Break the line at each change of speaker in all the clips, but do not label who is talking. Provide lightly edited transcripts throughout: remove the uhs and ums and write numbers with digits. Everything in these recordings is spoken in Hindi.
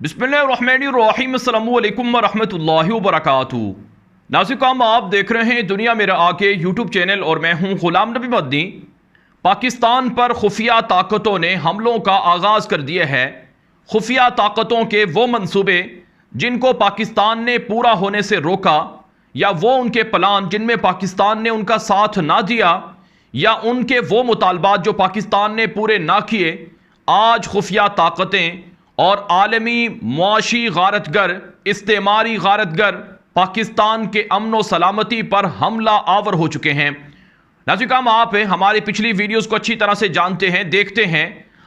बिस्मिल्लाहिर्रहमानिर्रहीम अस्सलामु अलैकुम वरहमतुल्लाहि वबरकातुहू। नाज़िकाम, आप देख रहे हैं दुनिया मेरा आके यूट्यूब चैनल और मैं हूं गुलाम नबी मदनी। पाकिस्तान पर खुफिया ताकतों ने हमलों का आगाज़ कर दिया है। खुफिया ताकतों के वो मंसूबे जिनको पाकिस्तान ने पूरा होने से रोका, या वो उनके प्लान जिनमें पाकिस्तान ने उनका साथ ना दिया, या उनके वो मुतालबात जो पाकिस्तान ने पूरे ना किए, आज खुफिया ताकतें और आलमी मुआशी गारतगर, इस्तेमारी गारतगर पाकिस्तान के अमन व सलामती पर हमला आवर हो चुके हैं। नाज़िकाम, आप हमारी पिछली वीडियोस को अच्छी तरह से जानते हैं, देखते हैं।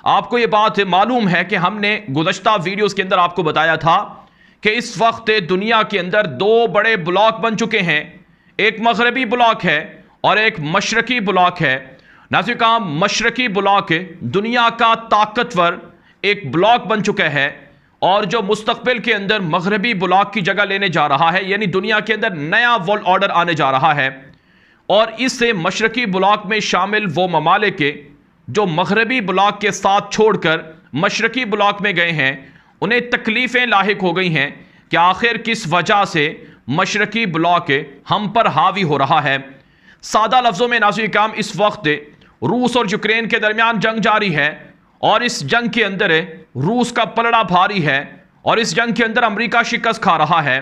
आपको ये बात मालूम है कि हमने गुज़श्ता वीडियोस के अंदर आपको बताया था कि इस वक्त दुनिया के अंदर दो बड़े ब्लॉक बन चुके हैं। एक मगरबी ब्लॉक है और एक मशरकी ब्लॉक है। नाज़िकाम, मशरकी ब्लॉक दुनिया का ताकतवर एक ब्लॉक बन चुका है और जो मुस्तकबिल के अंदर मगरबी ब्लॉक की जगह लेने जा रहा है, यानी दुनिया के अंदर नया वर्ल्ड ऑर्डर आने जा रहा है। और इससे मशरकी ब्लॉक में शामिल वो ममालिक जो मगरबी ब्लॉक के साथ छोड़कर मशरकी ब्लॉक में गए हैं, उन्हें तकलीफ़ें लाहिक हो गई हैं कि आखिर किस वजह से मशरकी ब्लॉक हम पर हावी हो रहा है। सादा लफ्ज़ों में नाज़िकाम, इस वक्त रूस और यूक्रेन के दरमियान जंग जारी है और इस जंग के अंदर रूस का पलड़ा भारी है और इस जंग के अंदर अमेरिका शिकस्त खा रहा है।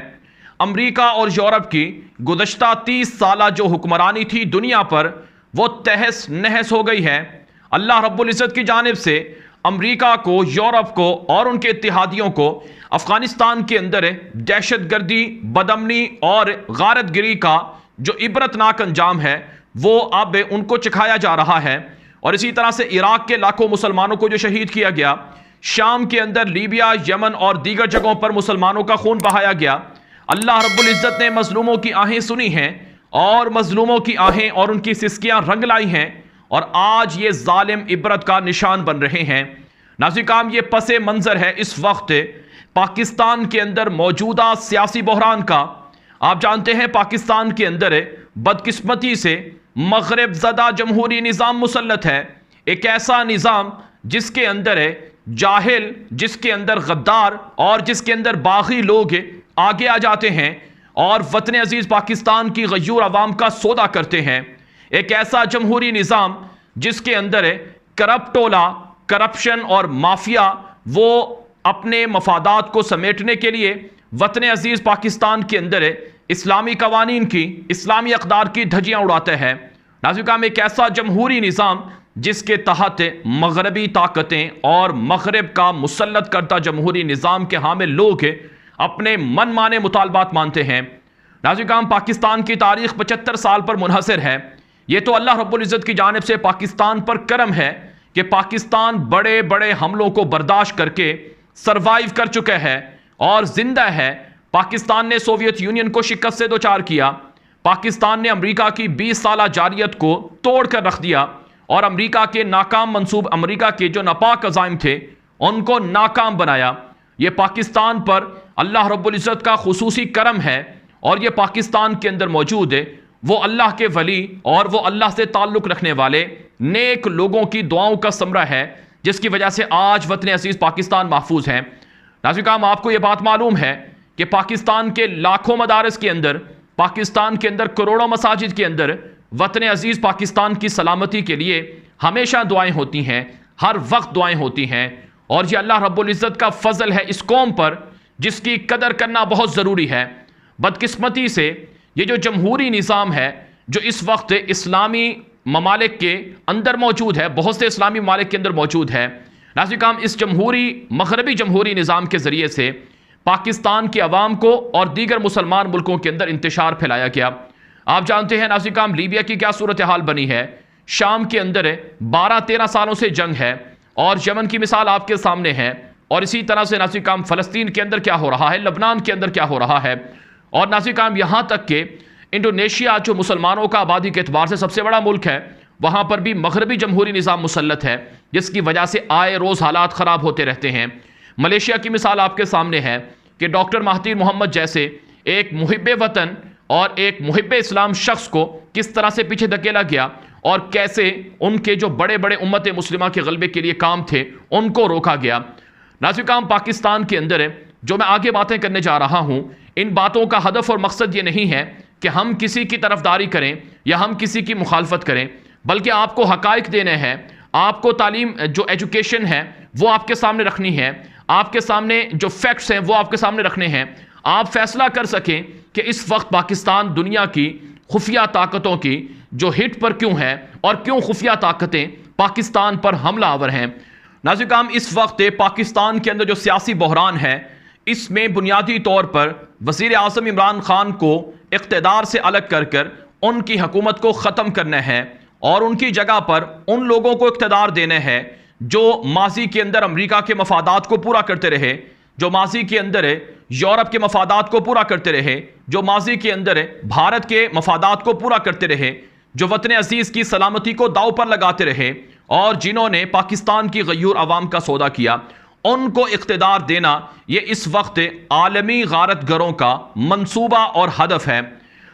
अमेरिका और यूरोप की गुज़श्ता 30 साल जो हुक्मरानी थी दुनिया पर, वो तहस नहस हो गई है। अल्लाह रब्बुल इज़्ज़त की जानिब से अमेरिका को, यूरोप को और उनके इत्तेहादियों को अफ़गानिस्तान के अंदर दहशतगर्दी, बदअमनी और गारतगिरी का जो इबरतनाक अंजाम है, वो अब उनको चखाया जा रहा है। और इसी तरह से इराक के लाखों मुसलमानों को जो शहीद किया गया, शाम के अंदर लीबिया, यमन और दीगर जगहों पर मुसलमानों का खून बहाया गया। अल्लाह रब्बुल इज़्ज़त ने मजलूमों की आहें सुनी हैं और मजलूमों की आहें और उनकी सिसकियां रंग लाई हैं और आज ये जालिम इबरत का निशान बन रहे हैं। नाज़िकाम, ये पसे मंजर है इस वक्त पाकिस्तान के अंदर मौजूदा सियासी बहरान का। आप जानते हैं पाकिस्तान के अंदर बदकिस्मती से मगरब ज़दा जमहूरी निज़ाम मुसल्लत है। एक ऐसा निज़ाम जिसके अंदर जाहिल, जिसके अंदर गद्दार और जिसके अंदर बागी लोग आगे आ जाते हैं और वतन अजीज़ पाकिस्तान की गयूर अवाम का सौदा करते हैं। एक ऐसा जमहूरी निज़ाम जिसके अंदर करप्टोला, करप्शन और माफिया वो अपने मफादात को समेटने के लिए वतन अजीज़ पाकिस्तान के अंदर इस्लामी कवानीन की, इस्लामी अक़दार की धज्जियाँ उड़ाते हैं। नाज़िकाम, एक ऐसा जमहूरी निज़ाम जिसके तहत मगरबी ताकतें और मगरब का मुसल्लत करता जमहूरी निज़ाम के हामिल लोग अपने मन माने मुतालबात मानते हैं। नाज़िकाम, पाकिस्तान की तारीख़ 75 साल पर मुनहसर है। ये तो अल्लाह रब्बुल इज़्ज़त की जानिब से पाकिस्तान पर करम है कि पाकिस्तान बड़े बड़े हमलों को बर्दाश्त करके सर्वाइव कर चुका है और जिंदा है। पाकिस्तान ने सोवियत यूनियन को शिकस्त से दो चार किया। पाकिस्तान ने अमेरिका की 20 साला जारियत को तोड़ कर रख दिया और अमेरिका के नाकाम मंसूब, अमेरिका के जो नापाक अज़ाइम थे, उनको नाकाम बनाया। ये पाकिस्तान पर अल्लाह रब्बुल इज़्ज़त का खुसूसी करम है और ये पाकिस्तान के अंदर मौजूद है वो अल्लाह के वली और वो अल्लाह से ताल्लुक़ रखने वाले नेक लोगों की दुआओं का समरा है, जिसकी वजह से आज वतन अज़ीज़ पाकिस्तान महफूज है। नाज़िकाम, आपको ये बात मालूम है कि पाकिस्तान के लाखों मदारस के अंदर, पाकिस्तान के अंदर करोड़ों मसाजिद के अंदर वतन अजीज़ पाकिस्तान की सलामती के लिए हमेशा दुआएं होती हैं, हर वक्त दुआएं होती हैं। और ये अल्लाह रब्बुल इज़्ज़त का फ़ज़ल है इस कौम पर, जिसकी कदर करना बहुत ज़रूरी है। बदकिस्मती से ये जो जमहूरी निज़ाम है जो इस वक्त इस्लामी ममालिक के अंदर मौजूद है, बहुत से इस्लामी ममालिक के अंदर मौजूद है। नाज़िकाम, इस जमहूरी मगरबी जमहूरी निज़ाम के ज़रिए से पाकिस्तान की अवाम को और दीगर मुसलमान मुल्कों के अंदर इंतशार फैलाया गया। आप जानते हैं नाज़िकाम, लीबिया की क्या सूरत हाल बनी है। शाम के अंदर 12-13 सालों से जंग है और यमन की मिसाल आपके सामने है। और इसी तरह से नाज़िकाम, फ़लस्तीन के अंदर क्या हो रहा है, लबनान के अंदर क्या हो रहा है। और नाज़िकाम, यहाँ तक कि इंडोनेशिया जो मुसलमानों का आबादी के अतबार से सबसे बड़ा मुल्क है, वहाँ पर भी मगरबी जमहूरी निज़ाम मुसल्लत है, जिसकी वजह से आए रोज़ हालात ख़राब होते रहते हैं। मलेशिया की मिसाल आपके सामने है कि डॉक्टर महातीर मोहम्मद जैसे एक मुहिब्बे वतन और एक मुहिब्बे इस्लाम शख्स को किस तरह से पीछे धकेला गया और कैसे उनके जो बड़े बड़े उम्मत मुस्लिमा के गलबे के लिए काम थे उनको रोका गया। नाज़रीन, पाकिस्तान के अंदर जो मैं आगे बातें करने जा रहा हूं, इन बातों का हदफ और मकसद ये नहीं है कि हम किसी की तरफदारी करें या हम किसी की मुखालफत करें, बल्कि आपको हकाइक देने हैं, आपको तालीम जो एजुकेशन है वो आपके सामने रखनी है, आपके सामने जो फैक्ट्स हैं वो आपके सामने रखने हैं। आप फैसला कर सकें कि इस वक्त पाकिस्तान दुनिया की खुफिया ताकतों की जो हिट पर क्यों है और क्यों खुफिया ताकतें पाकिस्तान पर हमलावर हैं। नाज़रीन, इस वक्त पाकिस्तान के अंदर जो सियासी बहरान है, इसमें बुनियादी तौर पर वज़ीर आज़म इमरान खान को इक़्तिदार से अलग कर कर उनकी हुकूमत को ख़त्म करना है और उनकी जगह पर उन लोगों को इक़्तिदार देना है जो माजी के अंदर अमेरिका के मफादात को पूरा करते रहे, जो माजी के अंदर यूरोप के मफादात को पूरा करते रहे, जो माजी के अंदर भारत के मफादात को पूरा करते रहे, जो वतन अजीज़ की सलामती को दाव पर लगाते रहे और जिन्होंने पाकिस्तान की गयूर अवाम का सौदा किया, उनको इक़्तिदार देना ये इस वक्त आलमी गारतगरों का मंसूबा और हदफ है।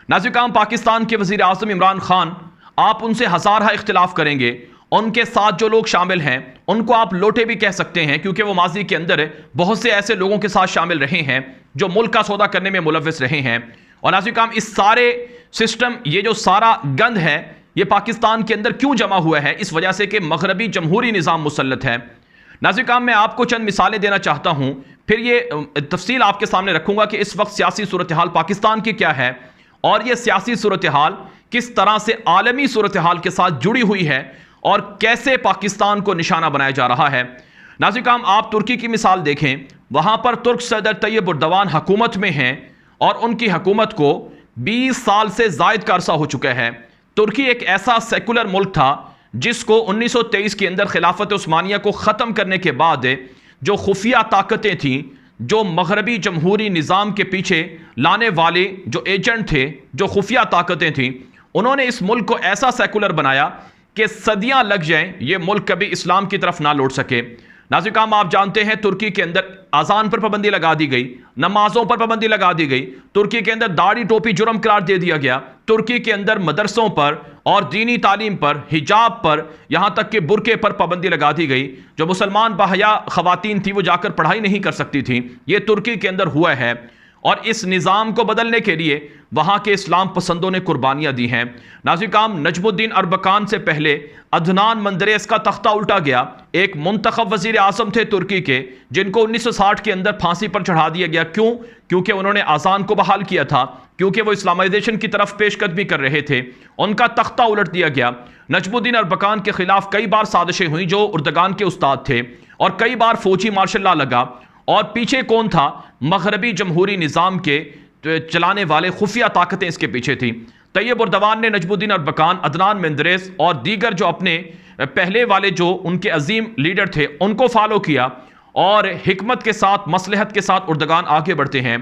नाज़रीन, पाकिस्तान के वज़ीर आज़म इमरान खान, आप उनसे हज़ारहा इख्तिलाफ करेंगे, उनके साथ जो लोग शामिल हैं उनको आप लोटे भी कह सकते हैं, क्योंकि वो माजी के अंदर बहुत से ऐसे लोगों के साथ शामिल रहे हैं जो मुल्क का सौदा करने में मुलव्वस रहे हैं। और नाज़रीन, इस सारे सिस्टम, ये जो सारा गंद है, ये पाकिस्तान के अंदर क्यों जमा हुआ है? इस वजह से कि मगरबी जमहूरी निज़ाम मुसल्लत है। नाज़रीन, मैं आपको चंद मिसालें देना चाहता हूँ, फिर ये तफसील आपके सामने रखूँगा कि इस वक्त सियासी सूरत हाल पाकिस्तान की क्या है और ये सियासी सूरत हाल किस तरह से आलमी सूरत हाल के साथ जुड़ी हुई है और कैसे पाकिस्तान को निशाना बनाया जा रहा है। नाज़रीन, आप तुर्की की मिसाल देखें, वहाँ पर तुर्क सदर तैयब उर्दवान हुकूमत में हैं और उनकी हुकूमत को 20 साल से ज़ायद का अरसा हो चुका है। तुर्की एक ऐसा सेकुलर मुल्क था जिसको 1923 के अंदर खिलाफत उस्मानिया को ख़त्म करने के बाद जो खुफिया ताकतें थीं, जो मगरबी जमहूरी निज़ाम के पीछे लाने वाले जो एजेंट थे, जो खुफिया ताकतें थीं, उन्होंने इस मुल्क को ऐसा सेकुलर बनाया कि सदियां लग जाएं ये मुल्क कभी इस्लाम की तरफ ना लौट सके। नाज़रीन, आप जानते हैं तुर्की के अंदर अजान पर पाबंदी लगा दी गई, नमाजों पर पाबंदी लगा दी गई, तुर्की के अंदर दाढ़ी टोपी जुर्म करार दे दिया गया, तुर्की के अंदर मदरसों पर और दीनी तालीम पर, हिजाब पर, यहाँ तक कि बुरके पर पाबंदी लगा दी गई। जो मुसलमान बाहया ख़वातीन थी वो जाकर पढ़ाई नहीं कर सकती थी। ये तुर्की के अंदर हुआ है और इस निज़ाम को बदलने के लिए वहाँ के इस्लाम पसंदों ने कुर्बानियाँ दी हैं। नाज़रीन, नजमुद्दीन अरबकान से पहले अदनान मंदरेस का तख्ता उल्टा गया। एक मुंतखब वज़ीर आज़म थे तुर्की के, जिनको 1960 के अंदर फांसी पर चढ़ा दिया गया। क्यों? क्योंकि उन्होंने आज़ान को बहाल किया था, क्योंकि वो इस्लामाइजेशन की तरफ पेशकदमी कर रहे थे। उनका तख्ता उलट दिया गया। नजमुद्दीन अरबकान के खिलाफ कई बार साजिशें हुई, जो उर्दगान के उस्ताद थे, और कई बार फौजी मार्शल लॉ लगा। और पीछे कौन था? मगरबी जमहूरी निज़ाम के चलाने वाले खुफिया ताकतें इसके पीछे थी। तैयब उर्दवान ने नजमुद्दीन अरबकान, अदनान मेंदरेस और दीगर जो अपने पहले वाले जो उनके अजीम लीडर थे उनको फॉलो किया और हिकमत के साथ, मसलहत के साथ उर्दगान आगे बढ़ते हैं।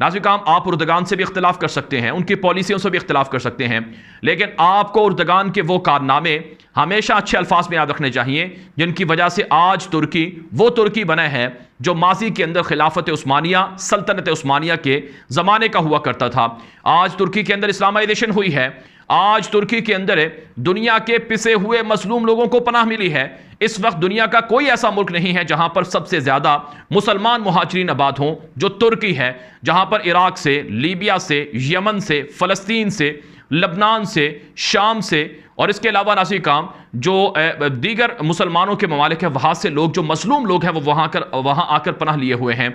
नाज़रीन, आप उर्दगान से भी इख्तिलाफ कर सकते हैं, उनकी पॉलिसियों से भी इख्तिलाफ कर सकते हैं, लेकिन आपको उर्दगान के वो कारनामे हमेशा अच्छे अल्फाज में याद रखने चाहिए जिनकी वजह से आज तुर्की वो तुर्की बना है जो माजी के अंदर खिलाफत उस्मानिया, सल्तनत उस्मानिया के ज़माने का हुआ करता था। आज तुर्की के अंदर इस्लामाइजेशन हुई है। आज तुर्की के अंदर दुनिया के पिसे हुए मजलूम लोगों को पनाह मिली है। इस वक्त दुनिया का कोई ऐसा मुल्क नहीं है जहां पर सबसे ज्यादा मुसलमान मुहाजिरीन आबाद हों जो तुर्की है, जहां पर इराक से, लीबिया से, यमन से, फ़लस्तीन से, लबनान से, शाम से और इसके अलावा नासी काम जो दीगर मुसलमानों के ममालिक है वहाँ से लोग, जो मजलूम लोग हैं, वो वहाँ आकर पनाह लिए हुए हैं।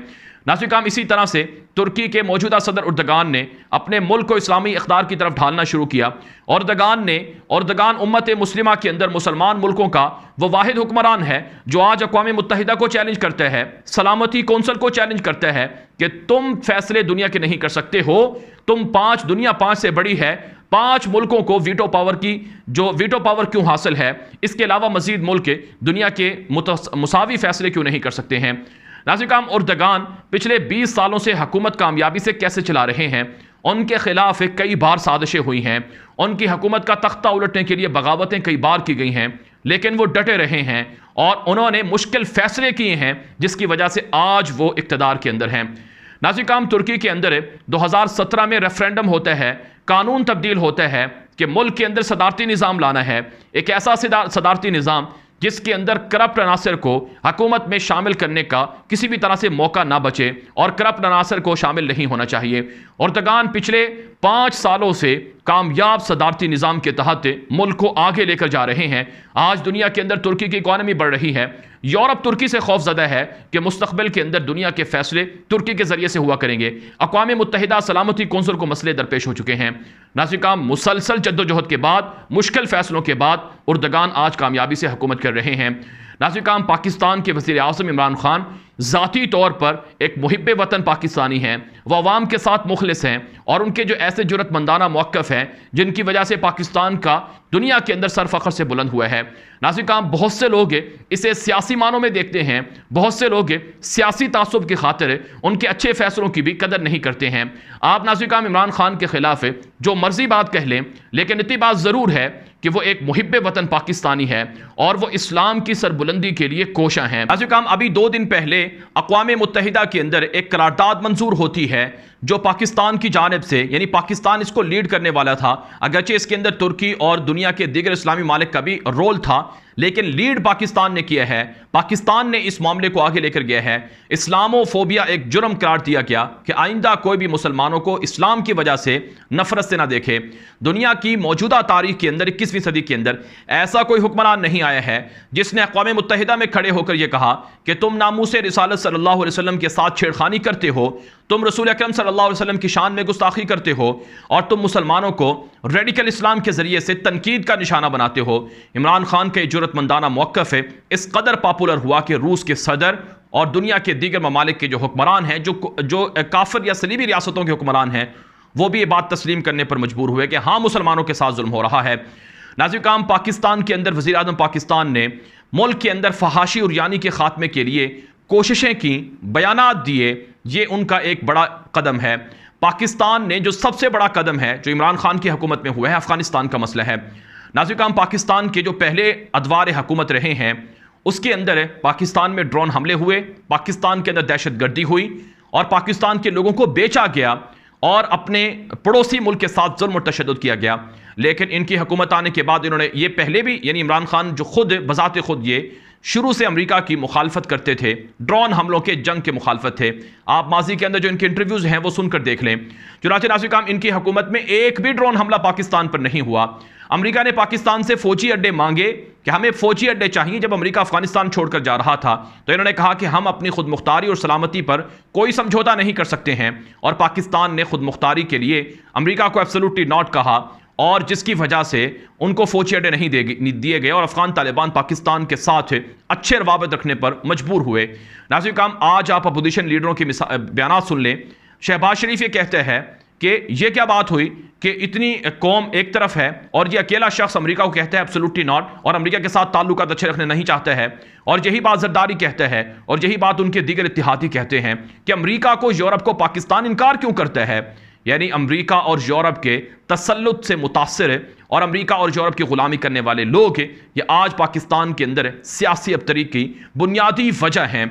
नाज़रीन काम, इसी तरह से तुर्की के मौजूदा सदर उर्दगान ने अपने मुल्क को इस्लामी इक़्तिदार की तरफ ढालना शुरू किया। उर्दगान उम्मत मुस्लिमा के अंदर मुसलमान मुल्कों का वो वाहिद हुक्मरान है जो आज अक़वाम मुत्तहिदा को चैलेंज करता है, सलामती कौंसल को चैलेंज करता है कि तुम फैसले दुनिया के नहीं कर सकते हो, तुम दुनिया 5 से बड़ी है, 5 मुल्कों को वीटो पावर क्यों हासिल है, इसके अलावा मजीद मुल्क दुनिया के मुसावी फैसले क्यों नहीं कर सकते हैं। नाज़रीन काम, उर्दगान पिछले 20 सालों से हुकूमत कामयाबी से कैसे चला रहे हैं। उनके खिलाफ कई बार साजिशें हुई हैं, उनकी हुकूमत का तख्ता उलटने के लिए बगावतें कई बार की गई हैं, लेकिन वो डटे रहे हैं और उन्होंने मुश्किल फैसले किए हैं जिसकी वजह से आज वो इक़्तिदार के अंदर हैं। नाज़रीन काम, तुर्की के अंदर 2017 में रेफरेंडम होता है, कानून तब्दील होता है कि मुल्क के अंदर सदारती निज़ाम लाना है, एक ऐसा सदारती निज़ाम जिसके अंदर करप्ट अनासर को हुकूमत में शामिल करने का किसी भी तरह से मौका ना बचे और करप्ट अनासर को शामिल नहीं होना चाहिए। एर्दोगान पिछले 5 सालों से कामयाब सदारती निज़ाम के तहत मुल्क को आगे लेकर जा रहे हैं। आज दुनिया के अंदर तुर्की की इकॉनमी बढ़ रही है। यूरोप तुर्की से खौफजदा है कि मुस्तकबिल के अंदर दुनिया के फैसले तुर्की के जरिए से हुआ करेंगे। अक़वाम मुत्तहिदा सलामती कौंसिल को मसले दरपेश हो चुके हैं। नाज़िकाम, मुसलसल जद्दोजहद के बाद, मुश्किल फैसलों के बाद एर्दोगान आज कामयाबी से हुकूमत कर रहे हैं। नाज़िकाम, पाकिस्तान के वज़ीर आज़म इमरान खान ज़ाती तौर पर एक मुहिब्बे वतन पाकिस्तानी हैं। वह अवाम के साथ मुखलिस हैं और उनके जो ऐसे जुरतमंदाना मौक़िफ़ हैं जिनकी वजह से पाकिस्तान का दुनिया के अंदर सर फ़ख्र से बुलंद हुआ है। नाज़िकाम, बहुत से लोग इसे सियासी मानों में देखते हैं, बहुत से लोग सियासी तासुब की खातिर उनके अच्छे फ़ैसलों की भी कदर नहीं करते हैं। आप नाज़िकाम इमरान खान के ख़िलाफ़ जो मर्जी बात कह लें, लेकिन इतनी बात ज़रूर है कि वो एक मुहिब्बे वतन पाकिस्तानी है और वो इस्लाम की सरबुलंदी के लिए कोशा हैं। नाज़िकाम, अभी 2 दिन पहले अक़वाम मुत्तहिदा के अंदर एक करारदाद मंजूर होती है जो पाकिस्तान की जानिब से, यानी पाकिस्तान इसको लीड करने वाला था, अगरचे इसके अंदर तुर्की और दुनिया के दीगर इस्लामी मालिक का भी रोल था, लेकिन लीड पाकिस्तान ने किया है। पाकिस्तान ने इस मामले को आगे लेकर गया है। इस्लामोफोबिया एक जुर्म करार दिया गया कि आइंदा कोई भी मुसलमानों को इस्लाम की वजह से नफरत से ना देखे। दुनिया की मौजूदा तारीख के अंदर 21वीं सदी के अंदर ऐसा कोई हुक्मरान नहीं आया है जिसने अक़वाम मुत्तहिदा में खड़े होकर यह कहा कि तुम नामूसे रिसालत सल्लल्लाहु अलैहि वसल्लम के साथ छेड़खानी करते हो, तुम रसूल अकरम सल्लल्लाहु अलैहि वसल्लम की शान में गुस्ताखी करते हो और तुम मुसलमानों को रेडिकल इस्लाम के जरिए से तनकीद का निशाना बनाते हो। इमरान खान का जुरतमंदाना मौक़िफ़ है इस कदर पॉपुलर हुआ कि रूस के सदर और दुनिया के दीगर ममालिक के जो हुक्मरान हैं, जो काफिर या सलीबी रियासतों के हुक्मरान हैं, वो भी ये बात तस्लीम करने पर मजबूर हुए कि हाँ, मुसलमानों के साथ जुल्म हो रहा है। नाज़िकाम, पाकिस्तान के अंदर वज़ीर आज़म पाकिस्तान ने मुल्क के अंदर फहाशी और यानी के ख़ात्मे के लिए कोशिशें की, बयानात दिए। ये उनका एक बड़ा कदम है। पाकिस्तान ने जो सबसे बड़ा कदम है जो इमरान खान की हुकूमत में हुआ है, अफ़गानिस्तान का मसला है। नाज़िकाम, पाकिस्तान के जो पहले अदवार हुकूमत रहे हैं उसके अंदर पाकिस्तान में ड्रोन हमले हुए, पाकिस्तान के अंदर दहशतगर्दी हुई और पाकिस्तान के लोगों को बेचा गया और अपने पड़ोसी मुल्क के साथ जुल्म और तशद्दुद किया गया। लेकिन इनकी हुकूमत आने के बाद इन्होंने ये पहले भी, यानी इमरान खान जो खुद बज़ात खुद ये शुरू से अमेरिका की मुखालफत करते थे, ड्रोन हमलों के जंग के मुखालफत थे। आप माजी के अंदर जो इनके इंटरव्यूज़ हैं वो सुनकर देख लें। चुनांचे नाज़िकाम, इनकी हुकूमत में एक भी ड्रोन हमला पाकिस्तान पर नहीं हुआ। अमेरिका ने पाकिस्तान से फौजी अड्डे मांगे कि हमें फौजी अड्डे चाहिए। जब अमेरिका अफगानिस्तान छोड़कर जा रहा था तो इन्होंने कहा कि हम अपनी खुद मुख्तारी और सलामती पर कोई समझौता नहीं कर सकते हैं और पाकिस्तान ने खुद मुख्तारी के लिए अमेरिका को एब्सोल्युटली नॉट कहा और जिसकी वजह से उनको फौजी अड्डे नहीं दिए गए और अफगान तालिबान पाकिस्तान के साथ अच्छे रवाबत रखने पर मजबूर हुए। नाज़िकाम, आज आप अपोजिशन लीडरों के बयान सुन लें। शहबाज शरीफ ये कहते हैं कि ये क्या बात हुई कि इतनी कौम एक तरफ है और ये अकेला शख्स अमेरिका को कहता है एब्सोल्युटली नॉट और अमेरिका के साथ ताल्लुकात अच्छे रखने नहीं चाहता है। और यही बात जरदारी कहता है और यही बात उनके दीगर इत्तेहादी कहते हैं कि अमेरिका को, यूरोप को पाकिस्तान इनकार क्यों करता है। यानी अमेरिका और यूरोप के तसल्लुत से मुतासिर और अमेरिका और यूरोप की गुलामी करने वाले लोग ये आज पाकिस्तान के अंदर सियासी अबतरी की बुनियादी वजह हैं।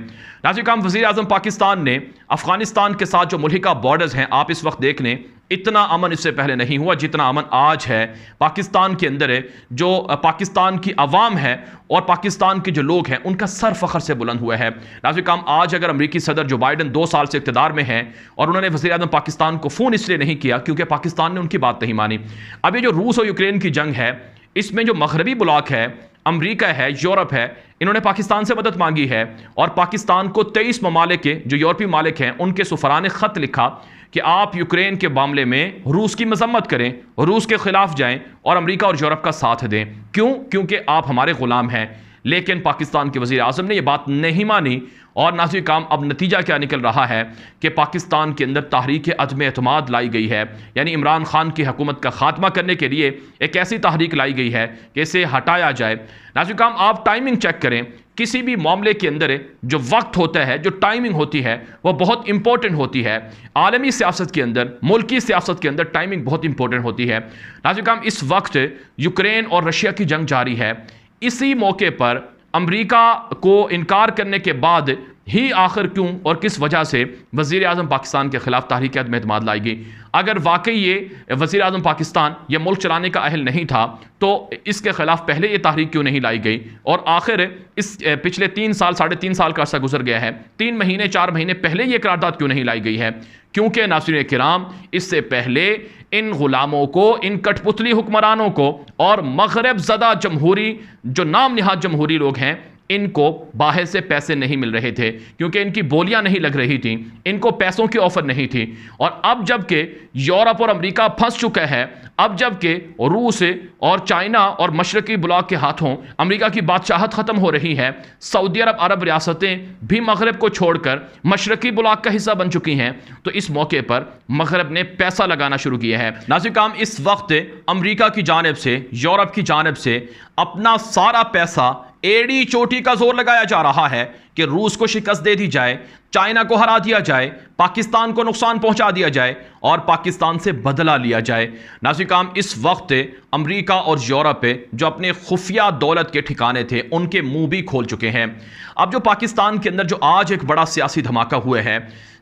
नाज़िकाम, वज़ीर आज़म पाकिस्तान ने अफ़गानिस्तान के साथ जो मुल्हिका बॉर्डर्स हैं, आप इस वक्त देख लें, इतना अमन इससे पहले नहीं हुआ जितना अमन आज है पाकिस्तान के अंदर है। जो पाकिस्तान की आवाम है और पाकिस्तान के जो लोग हैं उनका सर फ़ख्र से बुलंद हुआ है। नाज़िकाम, आज अगर अमेरिकी सदर जो बाइडन 2 साल से इक़्तिदार में हैं और उन्होंने वज़ीर आज़म पाकिस्तान को फ़ोन इसलिए नहीं किया क्योंकि पाकिस्तान ने उनकी बात नहीं मानी। अब ये जो रूस और यूक्रेन की जंग है, इसमें जो मग़रबी ब्लॉक है, अमेरिका है, यूरोप है, इन्होंने पाकिस्तान से मदद मांगी है और पाकिस्तान को 23 ममालिक के जो यूरोपीय मालिक हैं उनके सफ़रान ने ख़त लिखा कि आप यूक्रेन के मामले में रूस की मजम्मत करें, रूस के खिलाफ जाएं और अमेरिका और यूरोप का साथ दें। क्यों? क्योंकि आप हमारे गुलाम हैं। लेकिन पाकिस्तान के वज़ीर आज़म ने यह बात नहीं मानी और नाज़िकाम, अब नतीजा क्या निकल रहा है कि पाकिस्तान के अंदर तहरीक अदम एतमाद लाई गई है। यानी इमरान खान की हुकूमत का खात्मा करने के लिए एक ऐसी तहरीक लाई गई है कि इसे हटाया जाए। नाज़िकाम, आप टाइमिंग चेक करें। किसी भी मामले के अंदर जो वक्त होता है, जो टाइमिंग होती है, वह बहुत इंपॉर्टेंट होती है। आलमी सियासत के अंदर, मुल्की सियासत के अंदर टाइमिंग बहुत इंपॉर्टेंट होती है। नाज़िकाम, इस वक्त यूक्रेन और रशिया की जंग जारी है। इसी मौके पर अमेरिका को इनकार करने के बाद ही आखिर क्यों और किस वजह से वज़ीर आज़म पाकिस्तान के खिलाफ तहरीक अदम एतमाद लाई गई। अगर वाकई ये वज़ीर आज़म पाकिस्तान ये मुल्क चलाने का अहल नहीं था तो इसके खिलाफ पहले ये तहरीक क्यों नहीं लाई गई। और आखिर इस पिछले 3 साल 3.5 साल का अर्सा गुजर गया है, 3 महीने 4 महीने पहले ये करारदाद क्यों नहीं लाई गई है। क्योंकि नाज़रीन किराम, इससे पहले इन गुलामों को, इन कठपुतली हुक्मरानों को और मगरब ज़दा जमहूरी जो नाम निहाद जमहूरी लोग हैं, इनको बाहर से पैसे नहीं मिल रहे थे क्योंकि इनकी बोलियां नहीं लग रही थी, इनको पैसों की ऑफर नहीं थी। और अब जबकि यूरोप और अमेरिका फंस चुका है, अब जबकि रूस और चाइना और मशरकी ब्लॉक के हाथों अमेरिका की बादशाहत ख़त्म हो रही है, सऊदी अरब, अरब रियासतें भी मगरब को छोड़कर मशरकी ब्लॉक का हिस्सा बन चुकी हैं, तो इस मौके पर मगरब ने पैसा लगाना शुरू किया है। नाज़रीन, इस वक्त अमेरिका की जानिब से, यूरोप की जानिब से अपना सारा पैसा एड़ी चोटी का जोर लगाया जा रहा है कि रूस को शिकस्त दे दी जाए, चाइना को हरा दिया जाए, पाकिस्तान को नुकसान पहुंचा दिया जाए और पाकिस्तान से बदला लिया जाए। नाज़रीन, इस वक्त अमेरिका और यूरोप जो अपने खुफिया दौलत के ठिकाने थे उनके मुंह भी खोल चुके हैं। अब जो पाकिस्तान के अंदर जो आज एक बड़ा सियासी धमाका हुआ है,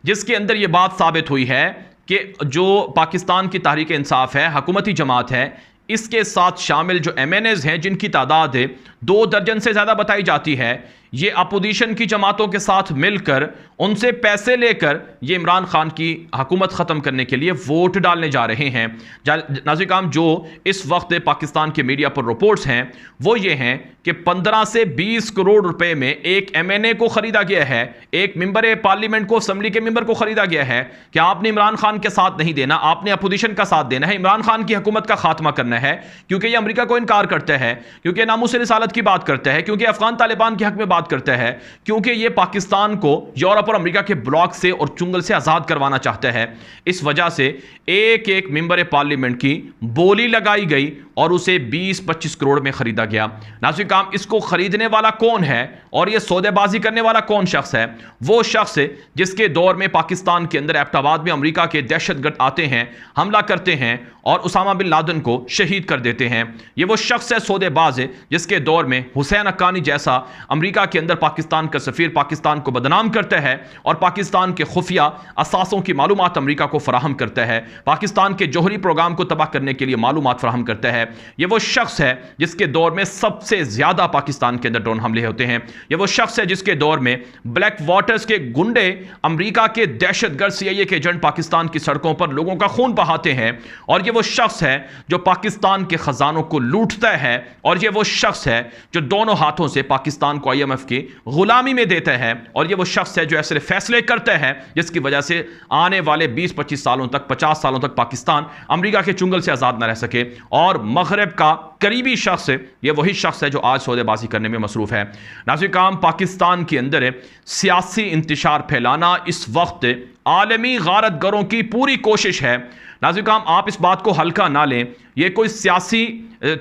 जिसके अंदर यह बात साबित हुई है कि जो पाकिस्तान की तहरीक इंसाफ है, हुकूमती जमात है, इसके साथ शामिल जो MNAs हैं जिनकी तादाद 2 दर्जन से ज़्यादा बताई जाती है, ये अपोजिशन की जमातों के साथ मिलकर उनसे पैसे लेकर ये इमरान खान की हुकूमत ख़त्म करने के लिए वोट डालने जा रहे हैं। नाज़रीन, जो इस वक्त पाकिस्तान के मीडिया पर रिपोर्ट्स हैं वो ये हैं कि 15 से 20 करोड़ रुपए में एक MNA को ख़रीदा गया है, एक मेंबर पार्लियामेंट को, असम्बली के मेंबर को ख़रीदा गया है कि आपने इमरान खान के साथ नहीं देना, आपने अपोजिशन का साथ देना है, इमरान खान की हुकूमत का खात्मा करना है। क्योंकि ये अमेरिका को इनकार करता है, क्योंकि नामूस रिसालत की बात करता है, क्योंकि अफगान तालिबान के हक में बात करता है, क्योंकि ये पाकिस्तान को यूरोप और अमेरिका के ब्लॉक से और चुंगल से आज़ाद करवाना चाहता है। इस वजह से एक एक मेंबर पार्लियामेंट की बोली लगाई गई और उसे 20-25 करोड़ में खरीदा गया। नाज़रीन, इसको खरीदने वाला कौन है और ये सौदेबाजी करने वाला कौन शख्स है? वो शख्स जिसके दौर में पाकिस्तान के अंदर एबटाबाद में अमेरिका के दहशतगर्द आते हैं, हमला करते हैं और उसामा बिन लादेन को शहीद कर देते हैं। ये वो शख्स है सौदेबाज जिसके दौर में हुसैन हक्कानी जैसा अमेरिका के अंदर पाकिस्तान का सफीर पाकिस्तान को बदनाम करता है और पाकिस्तान के खुफिया असासों की मालूमात अमेरिका को फराहम करता है, पाकिस्तान के जौहरी प्रोग्राम को तबाह करने के लिए मालूमात फराहम करता है। ये वो शख्स है जिसके दौर में सबसे ज्यादा पाकिस्तान के अंदर ड्रोन हमले होते हैं। ये वो शख्स है जिसके दौर में ब्लैक वाटर्स के गुंडे, अमेरिका के दहशतगर्द CIA के एजेंट पाकिस्तान की सड़कों पर लोगों का खून बहाते हैं। और ये वो शख्स है जो पाकिस्तान के खजानों को लूटता है। और ये वो शख्स है जो दोनों हाथों से पाकिस्तान को IMF की गुलामी में देता है। और ये वो शख्स है जो ऐसे फैसले करता है जिसकी वजह से आने वाले 20-25 सालों तक, 50 सालों तक पाकिस्तान अमेरिका के चुंगल से आजाद न रह सके। और मगरब का करीबी शख्स, ये वही शख्स है जो आज सौदेबाजी करने में मसरूफ है। नाज़रीन, पाकिस्तान के अंदर सियासी इंतशार फैलाना इस वक्त आलमी गारतगरों की पूरी कोशिश है। नाज़रीन, आप इस बात को हल्का ना लें, यह कोई सियासी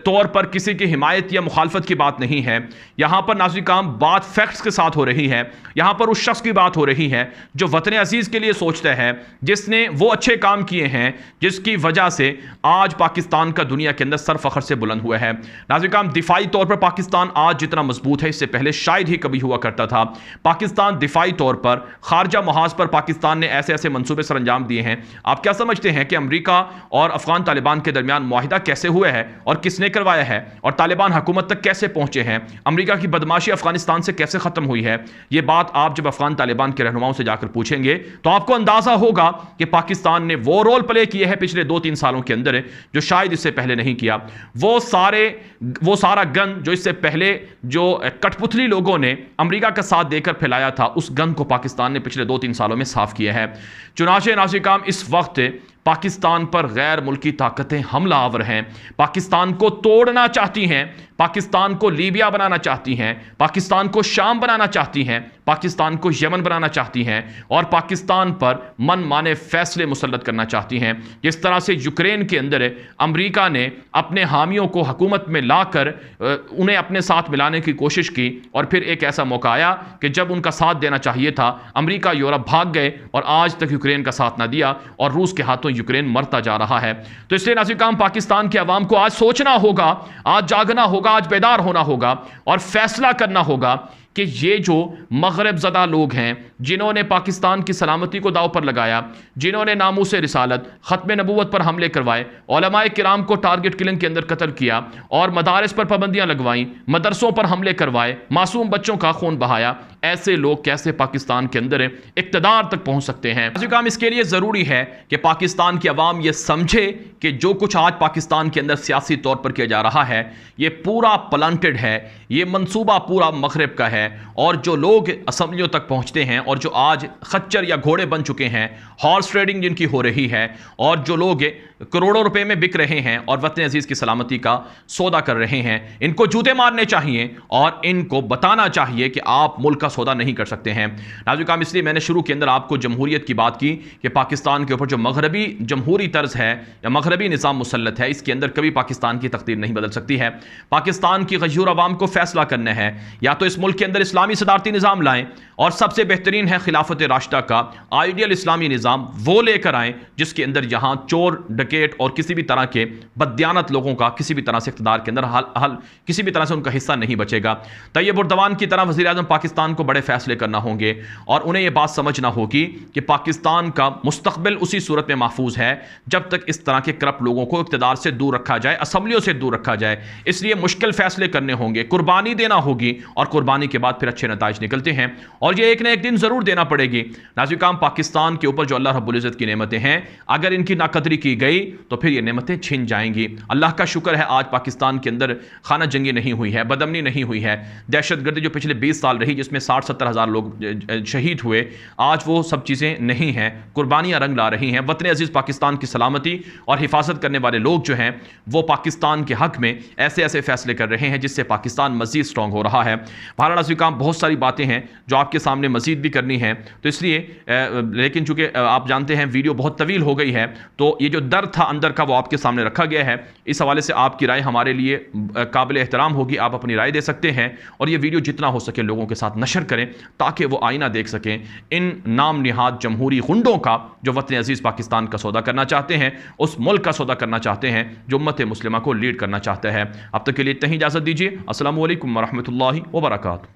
तौर पर किसी की हिमायत या मुखालफत की बात नहीं है। यहाँ पर नाज़रीन बात फैक्ट्स के साथ हो रही है। यहाँ पर उस शख्स की बात हो रही है जो वतन अजीज़ के लिए सोचता है, जिसने वो अच्छे काम किए हैं जिसकी वजह से आज पाकिस्तान का दुनिया के अंदर सर फखर से बुलंद हुआ है। नाज़रीन, दिफाई तौर पर पाकिस्तान आज जितना मजबूत है इससे पहले शायद ही कभी हुआ करता था। पाकिस्तान दिफाई तौर पर, खारजा महाज पर पाकिस्तान ने ऐसे ऐसे मनसूबे सर अंजाम दिए हैं। आप क्या समझते हैं कि अमेरिका और अफगान तालिबान के दरमियान मुआहिदा कैसे हुआ है और किसने करवाया है और तालिबान हुकूमत तक कैसे पहुंचे हैं? अमेरिका की बदमाशी अफगानिस्तान से कैसे खत्म हुई है? ये बात आप जब अफगान तालिबान के रहनुमाओं से जाकर पूछेंगे तो आपको अंदाजा होगा कि पाकिस्तान ने वो रोल प्ले किए हैं पिछले 2-3 सालों के अंदर जो शायद इससे पहले नहीं किया। वो सारा गन जो इससे पहले जो कठपुतली लोगों ने अमेरिका का साथ देकर फैलाया था, उस गन को पाकिस्तान ने पिछले 2-3 सालों में साफ किया है। चुनाचे नाज़रीन, इस वक्त पाकिस्तान पर गैर मुल्की ताकतें हमला आवर हैं, पाकिस्तान को तोड़ना चाहती हैं, पाकिस्तान को लीबिया बनाना चाहती हैं, पाकिस्तान को शाम बनाना चाहती हैं, पाकिस्तान को यमन बनाना चाहती हैं और पाकिस्तान पर मनमाने फैसले मुसल्लत करना चाहती हैं। जिस तरह से यूक्रेन के अंदर अमेरिका ने अपने हामियों को हुकूमत में लाकर उन्हें अपने साथ मिलाने की कोशिश की और फिर एक ऐसा मौका आया कि जब उनका साथ देना चाहिए था, अमेरिका यूरोप भाग गए और आज तक यूक्रेन का साथ ना दिया और रूस के हाथों यूक्रेन मरता जा रहा है। तो इसलिए नाज़रीन, पाकिस्तान के अवाम को आज सोचना होगा, आज जागना होगा, आज बेदार होना होगा और फैसला करना होगा कि ये जो मगरब ज़दा लोग हैं जिन्होंने पाकिस्तान की सलामती को दाव पर लगाया, जिन्होंने नामूस रिसालत ख़त्म नबूवत पर हमले करवाए, उलमाए किराम को टारगेट किलिंग के अंदर कत्ल किया और मदारिस पर पाबंदियां लगवाई, मदरसों पर हमले करवाए, मासूम बच्चों का खून बहाया, ऐसे लोग कैसे पाकिस्तान के अंदर इक़्तिदार तक पहुंच सकते हैं? काम इसके लिए ज़रूरी है कि पाकिस्तान की अवाम यह समझे कि जो कुछ आज पाकिस्तान के अंदर सियासी तौर पर किया जा रहा है ये पूरा प्लांटेड है, ये मंसूबा पूरा मगरब का है। और जो लोग असम्बलियों तक पहुंचते हैं और जो आज खच्चर या घोड़े बन चुके हैं, हॉर्स ट्रेडिंग जिनकी हो रही है और जो लोग करोड़ों रुपए में बिक रहे हैं और वतन अजीज की सलामती का सौदा कर रहे हैं, इनको जूते मारने चाहिए और इनको बताना चाहिए कि आप मुल्क का सौदा नहीं कर सकते हैं। नाज़रीन काम, इसलिए मैंने शुरू के अंदर आपको जमहूरियत की बात की कि पाकिस्तान के ऊपर जो मगरबी जमहूरी तर्ज है या मगरबी निज़ाम मुसल्लत है, इसके अंदर कभी पाकिस्तान की तकदीर नहीं बदल सकती है। पाकिस्तान की गयूर अवाम को फैसला करना है, या तो इस मुल्क के अंदर इस्लामी सदारती निज़ाम लाएं और सबसे बेहतरीन है खिलाफत राशिदा का आइडियल इस्लामी निज़ाम वो लेकर आएं जिसके अंदर यहां चोर डकैत और किसी भी तरह के बददियानत लोगों का किसी भी तरह से इक़्तिदार के अंदर हल किसी भी तरह से उनका हिस्सा नहीं बचेगा। तैयब उर्दवान की तरह वज़ीर आज़म पाकिस्तान को बड़े फैसले करना होंगे और उन्हें यह बात समझना होगी कि पाकिस्तान का मुस्तकबिल उसी सूरत में महफूज है जब तक इस तरह के करप्ट लोगों को इक़्तिदार से दूर रखा जाए, असम्बलियों से दूर रखा जाए। इसलिए मुश्किल फैसले करने होंगे, कुर्बानी देना होगी और कुर्बानी के बाद फिर अच्छे नताइज निकलते हैं और ये एक ना एक दिन जरूर देना पड़ेगी। नाज़रीन काम, पाकिस्तान के ऊपर जो अल्लाह रब्बुल इज़्ज़त की नेमतें हैं, अगर इनकी नाकदरी की गई तो फिर ये नेमतें छिन जाएंगी। अल्लाह का शुक्र है आज पाकिस्तान के अंदर खाना जंगी नहीं हुई है, बदमनी नहीं हुई है। दहशतगर्दी जो पिछले 20 साल रही जिसमें 60-70 हज़ार लोग शहीद हुए, आज वो सब चीज़ें नहीं हैं। कुर्बानियाँ रंग ला रही हैं। वतन अजीज़ पाकिस्तान की सलामती और हिफाजत करने वाले लोग जो हैं वो पाकिस्तान के हक़ में ऐसे ऐसे फैसले कर रहे हैं जिससे पाकिस्तान मज़ीद स्ट्रॉन्ग हो रहा है। बहरहाल नाज़रीन काम, बहुत सारी बातें हैं जो आपके सामने मज़ीद भी करनी है, तो इसलिए लेकिन चूंकि आप जानते हैं वीडियो बहुत तवील हो गई है तो ये जो दर्द था अंदर का वो आपके सामने रखा गया है। इस हवाले से आपकी राय हमारे लिए काबिल एहतराम होगी, आप अपनी राय दे सकते हैं और ये वीडियो जितना हो सके लोगों के साथ नशर करें ताकि वो आईना देख सकें इन नाम निहाद जमहूरी गुंडों का जो वतन अजीज़ पाकिस्तान का सौदा करना चाहते हैं, उस मुल्क का सौदा करना चाहते हैं जो उम्मत मुस्लिमा को लीड करना चाहता है। अब तक के लिए इतना ही इजाज़त दीजिए। अस्सलामु अलैकुम वरहमतुल्लाहि वबरकातुहू।